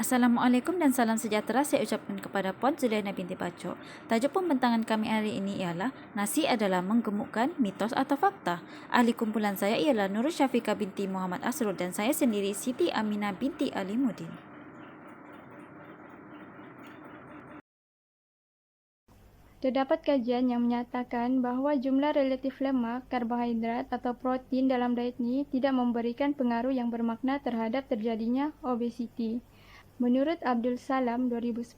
Assalamualaikum dan salam sejahtera saya ucapkan kepada Puan Zuliana binti Bachok. Tajuk pembentangan kami hari ini ialah nasi adalah menggemukkan, mitos atau fakta. Ahli kumpulan saya ialah Nurul Syafiqah binti Muhammad Asrul dan saya sendiri Siti Aminah binti Alimuddin. Terdapat kajian yang menyatakan bahawa jumlah relatif lemak, karbohidrat atau protein dalam diet ini tidak memberikan pengaruh yang bermakna terhadap terjadinya obesiti. Menurut Abdul Salam 2010,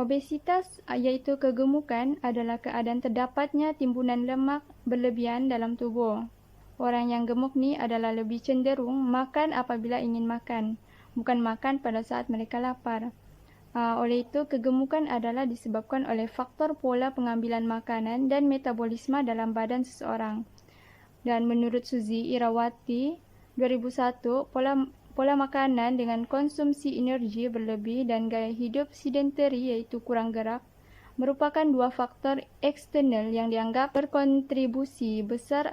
obesitas iaitu kegemukan adalah keadaan terdapatnya timbunan lemak berlebihan dalam tubuh. Orang yang gemuk ni adalah lebih cenderung makan apabila ingin makan, bukan makan pada saat mereka lapar. Oleh itu, kegemukan adalah disebabkan oleh faktor pola pengambilan makanan dan metabolisme dalam badan seseorang. Dan menurut Suzy Irawati, 2001, pola makanan dengan konsumsi energi berlebih dan gaya hidup sedentary iaitu kurang gerak merupakan dua faktor eksternal yang dianggap berkontribusi besar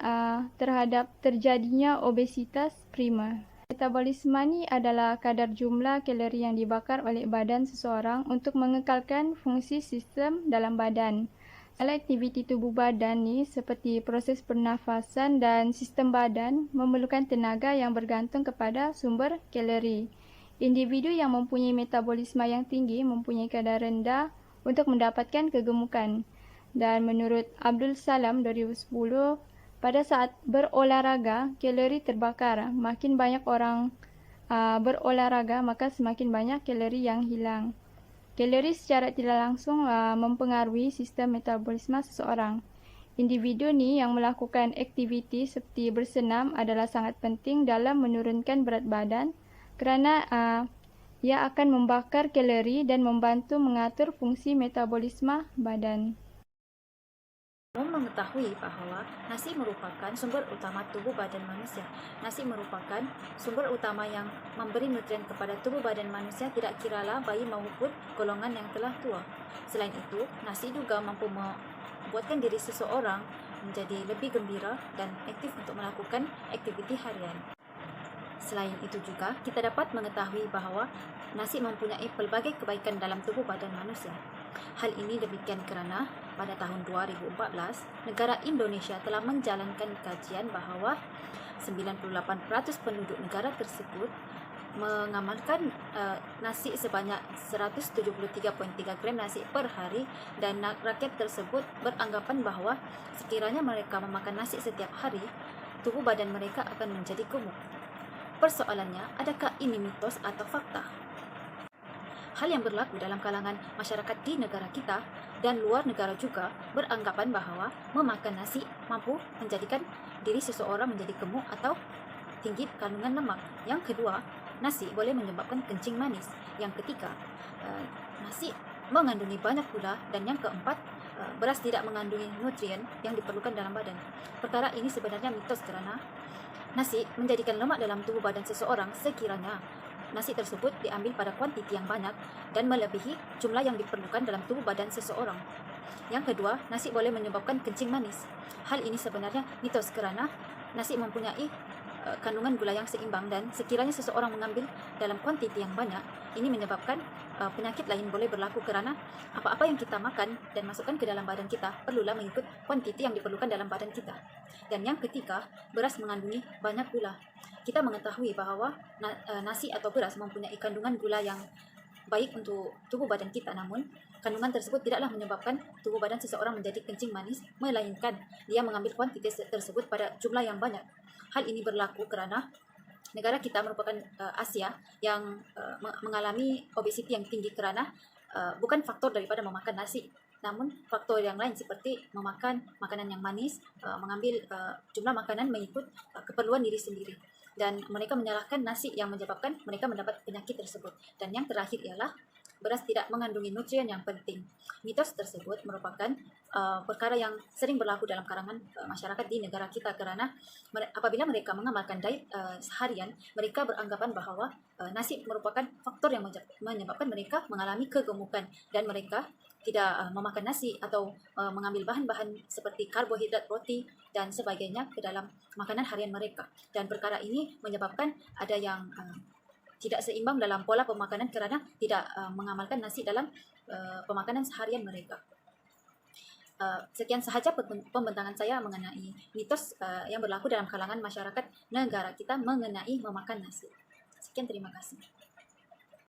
terhadap terjadinya obesitas primer. Metabolisme ni adalah kadar jumlah kalori yang dibakar oleh badan seseorang untuk mengekalkan fungsi sistem dalam badan. Aktiviti tubuh badan ni seperti proses pernafasan dan sistem badan memerlukan tenaga yang bergantung kepada sumber kalori. Individu yang mempunyai metabolisme yang tinggi mempunyai kadar rendah untuk mendapatkan kegemukan. Dan menurut Abdul Salam 2010, pada saat berolahraga, kalori terbakar. Makin banyak orang berolahraga, maka semakin banyak kalori yang hilang. Kalori secara tidak langsung mempengaruhi sistem metabolisme seseorang. Individu ni yang melakukan aktiviti seperti bersenam adalah sangat penting dalam menurunkan berat badan kerana ia akan membakar kalori dan membantu mengatur fungsi metabolisme badan. Mengetahui bahawa nasi merupakan sumber utama tubuh badan manusia. Nasi merupakan sumber utama yang memberi nutrien kepada tubuh badan manusia, tidak kiralah bayi maupun golongan yang telah tua. Selain itu, nasi juga mampu membuatkan diri seseorang menjadi lebih gembira dan aktif untuk melakukan aktiviti harian. Selain itu juga, kita dapat mengetahui bahawa nasi mempunyai pelbagai kebaikan dalam tubuh badan manusia. Hal ini demikian kerana pada tahun 2014, negara Indonesia telah menjalankan kajian bahawa 98% penduduk negara tersebut mengamalkan nasi sebanyak 173.3 gram nasi per hari, dan rakyat tersebut beranggapan bahawa sekiranya mereka memakan nasi setiap hari, tubuh badan mereka akan menjadi gemuk. Persoalannya, adakah ini mitos atau fakta? Hal yang berlaku dalam kalangan masyarakat di negara kita dan luar negara juga beranggapan bahawa memakan nasi mampu menjadikan diri seseorang menjadi gemuk atau tinggi kandungan lemak. Yang kedua, nasi boleh menyebabkan kencing manis. Yang ketiga, nasi mengandungi banyak gula. Dan yang keempat, beras tidak mengandungi nutrien yang diperlukan dalam badan. Perkara ini sebenarnya mitos kerana nasi menjadikan lemak dalam tubuh badan seseorang sekiranya nasi tersebut diambil pada kuantiti yang banyak dan melebihi jumlah yang diperlukan dalam tubuh badan seseorang. Yang kedua, nasi boleh menyebabkan kencing manis. Hal ini sebenarnya mitos kerana nasi mempunyai kandungan gula yang seimbang, dan sekiranya seseorang mengambil dalam kuantiti yang banyak, ini menyebabkan penyakit lain boleh berlaku kerana apa-apa yang kita makan dan masukkan ke dalam badan kita perlulah mengikut kuantiti yang diperlukan dalam badan kita. Dan yang ketiga, beras mengandungi banyak gula. Kita mengetahui bahawa nasi atau beras mempunyai kandungan gula yang baik untuk tubuh badan kita, namun kandungan tersebut tidaklah menyebabkan tubuh badan seseorang menjadi kencing manis, melainkan dia mengambil kuantiti tersebut pada jumlah yang banyak. Hal ini berlaku kerana negara kita merupakan Asia yang mengalami obesiti yang tinggi kerana bukan faktor daripada memakan nasi, namun faktor yang lain seperti memakan makanan yang manis, mengambil jumlah makanan mengikut keperluan diri sendiri. Dan mereka menyalahkan nasi yang menyebabkan mereka mendapat penyakit tersebut. Dan yang terakhir ialah beras tidak mengandungi nutrien yang penting. Mitos tersebut merupakan perkara yang sering berlaku dalam kalangan masyarakat di negara kita kerana apabila mereka mengamalkan diet seharian, mereka beranggapan bahawa nasi merupakan faktor yang menyebabkan mereka mengalami kegemukan, dan mereka tidak memakan nasi atau mengambil bahan-bahan seperti karbohidrat, roti dan sebagainya ke dalam makanan harian mereka. Dan perkara ini menyebabkan ada yang tidak seimbang dalam pola pemakanan kerana tidak mengamalkan nasi dalam pemakanan seharian mereka. Sekian sahaja pembentangan saya mengenai mitos yang berlaku dalam kalangan masyarakat negara kita mengenai memakan nasi. Sekian, terima kasih.